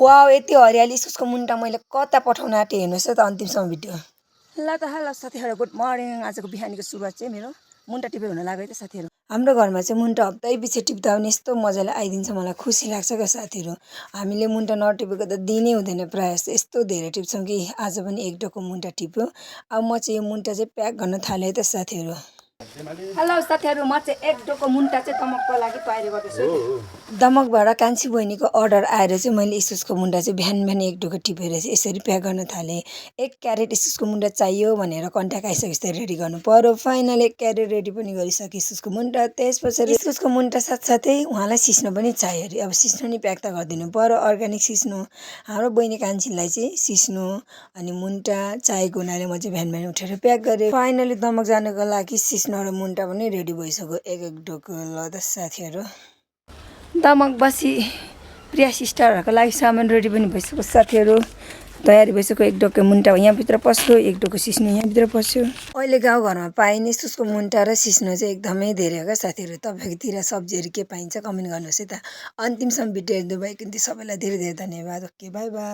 Wow यति हरियाली इस्कुसको मुन्टा मैले कता पठाउन आँटेँ हेर्नुहोस् त अन्तिमसम्म भिडियो। ल त हेलो साथीहरू गुड मर्निङ। आजको बिहानीको सुरुवात चाहिँ मेरो मुन्टा टिपेर हुन लाग्यो त साथीहरू। हाम्रो घरमा चाहिँ मुन्टा हप्तै पछि टिप्दा पनि यस्तो मजाले आइदिन्छ मलाई खुसी लाग्छ क्या साथीहरू। हामीले मुन्टा नटिपेको त दिनै हुँदैन प्रायः जस्तो यस्तो धेरै टिप्छौँ कि आज पनि एक डोको मुन्टा टिप्यो। अब म चाहिँ यो मुन्टा चाहिँ प्याक गर्न थालेँ त साथीहरू। हेलो साथीहरू म चाहिँ एक डोको मुन्टा चाहिँ दमकको लागि तयारी गर्दैछु। दमकबाट कान्छी बहिनीको अर्डर आएर चाहिँ मैले इस्कुसको मुन्टा चाहिँ बिहान बिहान एक डोको टिपेर चाहिँ यसरी प्याक गर्न थालेँ। 1 क्यारेट इस्कुसको मुन्टा चाहियो भनेर कन्ट्याक्ट आइसकेपछि रेडी गर्नु पर्यो। फाइनल 1 क्यारेट रेडी पनि गरिसकेँ इस्कुसको मुन्टा। त्यसपछि इस्कुसको मुन्टा साथसाथै उहाँलाई सिस्नो पनि चाहियो अरे। अब सिस्नो नि प्याक त गरिदिनु पर्यो, अर्ग्यानिक सिस्नो। हाम्रो बहिनी कान्छीलाई चाहिँ सिस्नो अनि मुन्टा चाहिएको हुनाले म चाहिँ बिहान बिहान उठेर प्याक गरेँ। फाइनली दमक जानको लागि सिस्नो र मुन्टा पनि रेडी भइसक्यो एक एक डोको। ल त साथीहरू दमक बसी प्रिया सिस्टरहरूको लागि सामान रेडी पनि भइसक्यो साथीहरू। तयारी भइसक्यो। एक डोको मुन्टा यहाँभित्र पस्यो, एक डोको सिस्नो यहाँभित्र पस्यो। अहिले गाउँघरमा पाइने इस्कुसको मुन्टा र सिस्नो चाहिँ एकदमै धेरै हो क्या साथीहरू। तपाईँकोतिर सब्जीहरू के पाइन्छ कमेन्ट गर्नुहोस् है त। अन्तिमसम्म भिडियो हेर्नु भएकोमा सबैलाई धेरै धेरै धन्यवाद। Okay by by.